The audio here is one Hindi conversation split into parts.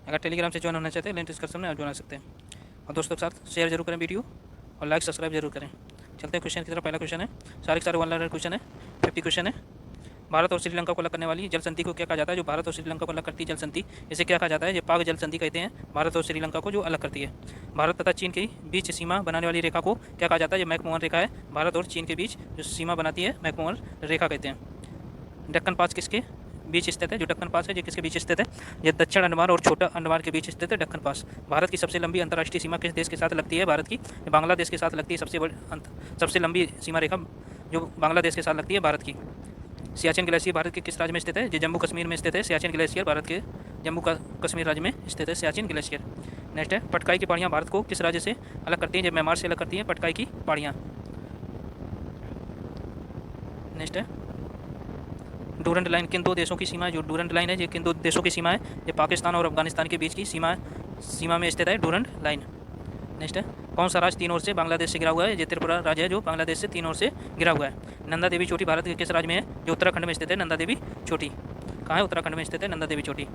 अगर टेलीग्राम से ज्वाइन होना चाहते हैं लिंक डिस्क्रिप्शन में आप ज्वाइन हो सकते हैं। और दोस्तों के साथ शेयर जरूर करें वीडियो, और लाइक सब्सक्राइब जरूर करें। चलते हैं क्वेश्चन की तरफ। पहला क्वेश्चन है, सारे के सारे वन लाइनर क्वेश्चन है, 50 क्वेश्चन है। भारत और श्रीलंका को अलग करने वाली जल संधि को क्या कहा जाता है? जो भारत और श्रीलंका को अलग करती है जल संधि, इसे क्या कहा जाता है? ये पाक जल संधि कहते हैं भारत और श्रीलंका को जो अलग करती है। भारत तथा चीन के बीच सीमा बनाने वाली रेखा को क्या कहा जाता है? ये मैकमोहन रेखा है। भारत और चीन के बीच जो सीमा बनाती है मैकमोहन रेखा कहते हैं। दक्कन पास किसके बीच स्थित है? जो दक्कन पास है ये किसके बीच स्थित है? ये दक्षिण अंडमान और छोटा अंडमान के बीच स्थित है दक्कन पास। भारत की सबसे लंबी अंतर्राष्ट्रीय सीमा किस देश के साथ लगती है? भारत की बांग्लादेश के साथ लगती है। सबसे लंबी सीमा रेखा जो बांग्लादेश के साथ लगती है भारत की। सियाचिन ग्लेशियर भारत के किस राज्य में स्थित है? ये जम्मू कश्मीर में स्थित है। सियाचिन ग्लेशियर भारत के जम्मू कश्मीर राज्य में स्थित है सियाचिन ग्लेशियर। नेक्स्ट है, पटकाई की पहाड़ियाँ भारत को किस राज्य से अलग करती हैं? ये म्यांमार से अलग करती हैं पटकाई की पहाड़ियाँ। नेक्स्ट है, डूरंड लाइन किन दो देशों की सीमा है? जो डूरंड लाइन है ये किन दो देशों की सीमा है? ये पाकिस्तान और अफगानिस्तान के बीच की सीमा में स्थित है डूरंड लाइन। नेक्स्ट है, कौन सा राज्य तीन ओर से बांग्लादेश से घिरा हुआ है? ये त्रिपुरा राज्य है जो बांग्लादेश से तीन ओर से घिरा हुआ है। नंदा देवी चोटी भारत के किस राज्य में है? जो उत्तराखंड में स्थित है नंदा देवी चोटी। कहाँ है? उत्तराखंड में स्थित है नंदा देवी चोटी।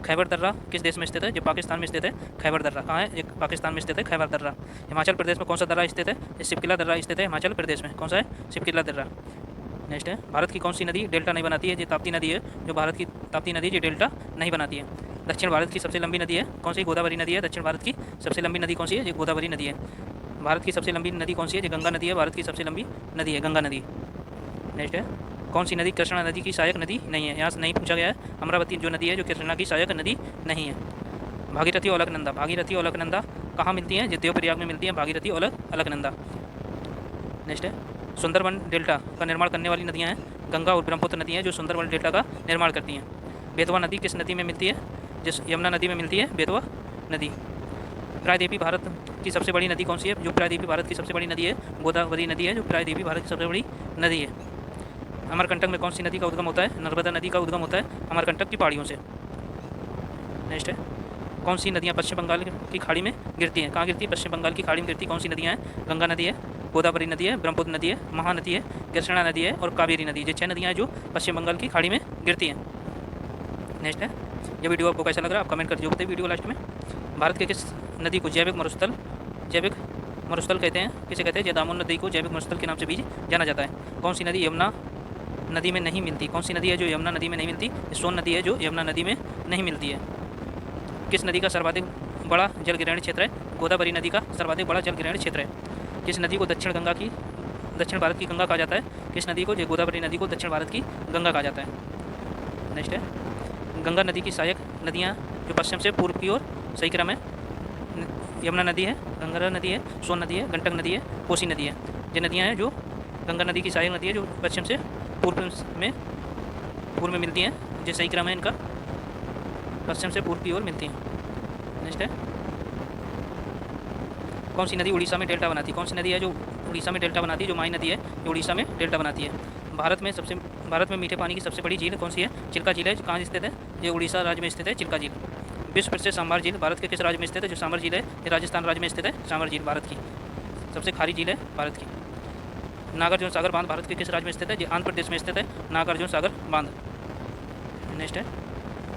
खैबर दर्रा किस देश में स्थित है? जो पाकिस्तान में स्थित है खैबर दर्रा। कहाँ है? एक पाकिस्तान में स्थित है खैबर दर्रा। हिमाचल प्रदेश में कौन सा दर्रा स्थित है? सिपकिला दर्रा स्थित है हिमाचल प्रदेश में। कौन सा है? सिपकिला दर्रा। नेक्स्ट है, भारत की कौन सी नदी डेल्टा नहीं बनाती है? ये ताप्ती नदी है। जो भारत की ताप्ती नदी ये डेल्टा नहीं बनाती है। दक्षिण भारत की सबसे लंबी नदी है कौन सी? गोदावरी नदी है। दक्षिण भारत की सबसे लंबी नदी कौन सी है? ये गोदावरी नदी है। भारत की सबसे लंबी नदी कौन सी है? ये गंगा नदी है। भारत की सबसे लंबी नदी है गंगा नदी। नेक्स्ट है, कौन सी नदी कृष्णा नदी की सहायक नदी नहीं है? यहाँ से नहीं पूछा गया है। अमरावती जो नदी है जो कृष्णा की सहायक नदी नहीं है। भागीरथी और अलकनंदा, भागीरथी और अलकनंदा कहाँ मिलती हैं? ये देवप्रयाग में मिलती हैं भागीरथी और अलकनंदा। नेक्स्ट है, सुंदरबन डेल्टा का निर्माण करने वाली नदियाँ हैं गंगा और ब्रह्मपुत्र नदियाँ जो सुंदरबन डेल्टा का निर्माण करती हैं। बेतवा नदी किस नदी में मिलती है? जिस यमुना नदी में मिलती है बेतवा नदी। प्रायद्वीपी भारत की सबसे बड़ी नदी कौन सी है? जो प्रायद्वीपी भारत की सबसे बड़ी नदी है गोदावरी नदी है। जो प्रायद्वीपी भारत की सबसे बड़ी नदी है। अमरकंटक में कौन सी नदी का उद्गम होता है? नर्मदा नदी का उद्गम होता है अमरकंटक की पहाड़ियों से। नेक्स्ट है, कौन सी नदियाँ पश्चिम बंगाल की खाड़ी में गिरती हैं? कहाँ गिरती है? पश्चिम बंगाल की खाड़ी में गिरती कौन सी नदियाँ हैं? गंगा नदी है, गोदावरी नदी है, ब्रह्मपुत्र नदी है, महानदी है, कृष्णा नदी है और कावेरी नदी। ये 6 नदियाँ हैं जो पश्चिम बंगाल की खाड़ी में गिरती हैं। नेक्स्ट है, ये वीडियो आपको कैसा लग रहा है आप कमेंट कर दीजिए वीडियो लास्ट में। भारत के किस नदी को जैविक मरुस्थल कहते हैं? किसे कहते हैं? ये दामोदर नदी को जैविक मरुस्थल के नाम से भी जाना जाता है। कौन सी नदी यमुना नदी में नहीं मिलती? कौन सी नदी है जो यमुना नदी में नहीं मिलती? सोन नदी है जो यमुना नदी में नहीं मिलती है। किस नदी का सर्वाधिक बड़ा जल ग्रहण क्षेत्र है? गोदावरी नदी का सर्वाधिक बड़ा जल ग्रहण क्षेत्र है। किस नदी को दक्षिण भारत की गंगा कहा जाता है? किस नदी को? जो गोदावरी नदी को दक्षिण भारत की गंगा कहा जाता है। नेक्स्ट है, गंगा नदी की सहायक नदियाँ जो पश्चिम से पूर्व की ओर सही क्रम है यमुना नदी है, गंगा नदी है, सोन नदी है, गंडक नदी है, कोसी नदी है। ये नदियाँ हैं जो गंगा नदी की सहायक नदी है जो पश्चिम से पूर्व में मिलती हैं। जो सही क्रम है इनका पश्चिम से पूर्व की ओर मिलती हैं। नेक्स्ट है, कौन सी नदी उड़ीसा में डेल्टा बनाती है? कौन सी नदी है जो उड़ीसा में डेल्टा बनाती है? जो माई नदी है जो उड़ीसा में डेल्टा बनाती है। भारत में मीठे पानी की सबसे बड़ी झील कौन सी है? चिल्का झील है। कहाँ स्थित है? ये उड़ीसा राज्य में स्थित है चिल्का झील। विश्व प्रसिद्ध सांभर झील भारत के किस राज्य में स्थित है? जो सांभर झील है ये राजस्थान राज्य में स्थित है। सांभर झील भारत की सबसे खारी झील है भारत की। नागार्जुन सागर बांध भारत के किस राज्य में स्थित है? ये आंध्र प्रदेश में स्थित है नागार्जुन सागर बांध। नेक्स्ट है,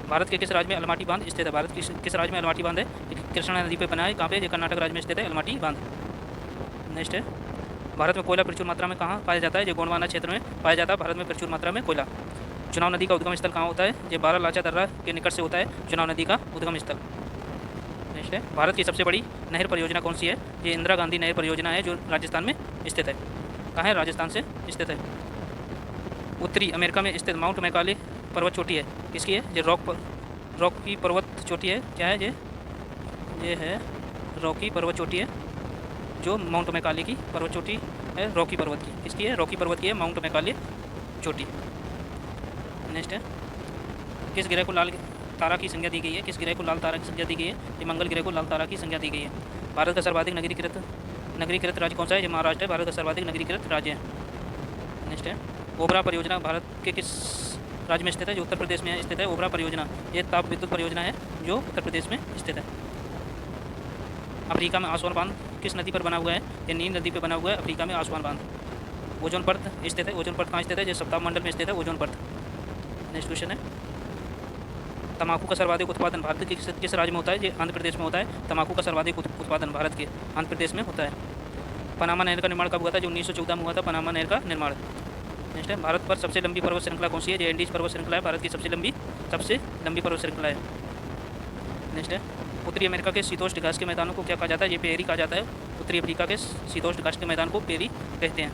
भारत के किस राज्य में अलमाटी बांध स्थित है? भारत की किस राज्य में अलमाटी बांध है? कृष्णा नदी पर बना है। कहाँ पे? ये कर्नाटक राज्य में स्थित है अलमाटी बांध। नेक्स्ट है, भारत में कोयला प्रचुर मात्रा में कहाँ पाया जाता है? ये गोंडवाना क्षेत्र में पाया जाता है भारत में प्रचुर मात्रा में कोयला। चुनाव नदी का उद्गम स्थल कहाँ होता है? ये बारालाचा दर्रा के निकट से होता है चुनाव नदी का उद्गम स्थल। नेक्स्ट है, भारत की सबसे बड़ी नहर परियोजना कौन सी है? ये इंदिरा गांधी नहर परियोजना है जो राजस्थान में स्थित है। कहाँ है? राजस्थान से स्थित है। उत्तरी अमेरिका में स्थित माउंट मैकाले पर्वत चोटी है किसकी है? ये रॉकी पर्वत चोटी है। क्या है ये है रॉकी पर्वत चोटी है जो माउंट मैकाले की पर्वत चोटी है। रॉकी पर्वत की किसकी है? रॉकी पर्वत की है माउंट मैकाले चोटी। नेक्स्ट है, किस ग्रह को लाल तारा की संज्ञा दी गई है? किस ग्रह को लाल तारा की संज्ञा दी गई है? ये मंगल ग्रह को लाल तारा की संज्ञा दी गई है। भारत का सर्वाधिक नगरीकृत राज्य कौन सा है? ये महाराष्ट्र है भारत का सर्वाधिक नगरीकृत राज्य है। नेक्स्ट है, ओबरा परियोजना भारत के किस राज्य में स्थित है? जो उत्तर प्रदेश में स्थित है ओबरा परियोजना। ये ताप विद्युत परियोजना है जो उत्तर प्रदेश में स्थित है। अफ्रीका में आसवान बांध किस नदी पर बना हुआ है? ये नील नदी पर बना हुआ है अफ्रीका में आसवान बांध। ओजोन परत स्थित है। ओजोन परत कहाँ स्थित है? जो सप्ताह मंडल में स्थित है ओजोन परत। नेक्स्ट क्वेश्चन है, तंबाकू का सर्वाधिक उत्पादन भारत के किस राज्य में होता है? ये आंध्र प्रदेश में होता है। तंबाकू का सर्वाधिक उत्पादन भारत के आंध्र प्रदेश में होता है। पनामा नहर का निर्माण कब हुआ था? जो 1914 में हुआ था पनामा नहर का निर्माण। नेक्स्ट है, भारत पर सबसे लंबी पर्वत श्रृंखला कौन सी है? ये एंडीज पर्वत श्रृंखला है, भारत की सबसे लंबी पर्वत श्रृंखला है। नेक्स्ट है, उत्तरी अमेरिका के शीतोष्ण घास के मैदानों को क्या कहा जाता है? ये पेरी कहा जाता है। उत्तरी अफ्रीका के शीतोष्ण घास के मैदान को पेरी कहते हैं।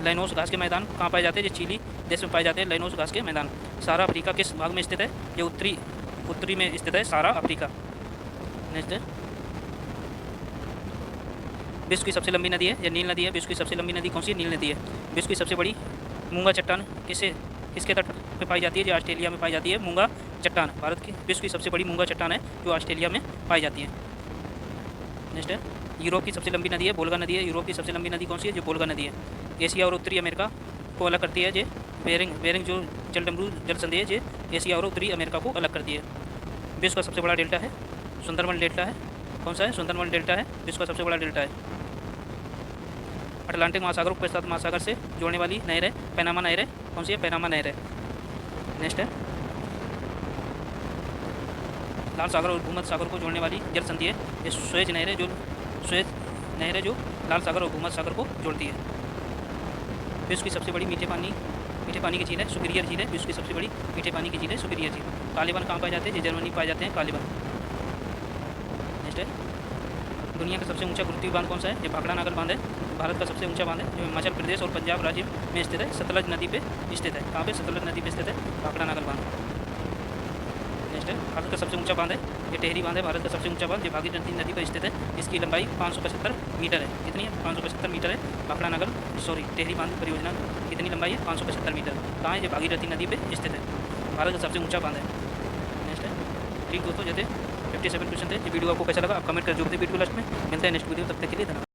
लैनोस घास के मैदान कहाँ पाए जाते हैं? ये चिली देश में पाए जाते हैं लैनोस घास के मैदान। सारा अफ्रीका किस भाग में स्थित है? ये उत्तरी में स्थित है सारा अफ्रीका। नेक्स्ट है, विश्व की सबसे लंबी नदी है? ये नील नदी है। विश्व की सबसे लंबी नदी कौन सी है? नील नदी है। विश्व की सबसे बड़ी मूंगा चट्टान किसके तट पे पाई जाती है? जो ऑस्ट्रेलिया में पाई जाती है मूंगा चट्टान। भारत की विश्व की सबसे बड़ी मूंगा चट्टान है जो ऑस्ट्रेलिया में पाई जाती है। नेक्स्ट है, यूरोप की सबसे लंबी नदी है वोल्गा नदी है। यूरोप की सबसे लंबी नदी कौन सी है? जो वोल्गा नदी है। एशिया और उत्तरी अमेरिका को अलग करती है जे बेरिंग जो जलडमरू जल संधि है जे एशिया और उत्तरी अमेरिका को अलग करती है। विश्व का सबसे बड़ा डेल्टा है सुंदरबन डेल्टा है। कौन सा है? सुंदरबन डेल्टा है विश्व का सबसे बड़ा डेल्टा है। अटलांटिक महासागर को प्रशांत महासागर से जोड़ने वाली नहर है पैनामा नहर है। कौन सी है? पैनामा नहर है। नेक्स्ट है, लाल सागर और भूमध्य सागर को जोड़ने वाली जल संधि है ये सुएज नहर है जो लाल सागर और भूमध्य सागर को जोड़ती है। विश्व की सबसे बड़ी मीठे पानी की झील है सुपीरियर झील है। विश्व की सबसे बड़ी मीठे पानी की झील है सुपीरियर झील। काले वन कहाँ पाए जाते हैं? ये जर्मनी पाए जाते हैं काले वन। नेक्स्ट है, दुनिया का सबसे ऊंचा गुरुत्वीय बांध कौन सा है? ये भाखड़ा नागल बांध है। भारत का सबसे ऊंचा बांध है जो हिमाचल प्रदेश और पंजाब राज्य में स्थित है। सतलज नदी पे स्थित है। कहाँ पे? सतलज नदी पे स्थित है भाखड़ा नागल बांध। नेक्स्ट है, भारत का सबसे ऊंचा बांध है ये टेहरी बांध है। भारत का सबसे ऊंचा बांध जो भागीरथी नदी पर स्थित है। इसकी लंबाई 575 मीटर है। कितनी है? 575 मीटर है। भाखड़ा नागल टेहरी बांध परियोजना कितनी लंबाई है? 575 मीटर। कहाँ है? ये भागीरथी नदी पे स्थित है। भारत का सबसे ऊंचा बांध है। नेक्स्ट है, ठीक दोस्तों, जैसे 57 क्वेश्चन थे। ये वीडियो आपको कैसा लगा आप कमेंट कर जो वीडियो लास्ट में मिलते हैं नेक्स्ट वीडियो, तब तक के लिए धन्यवाद।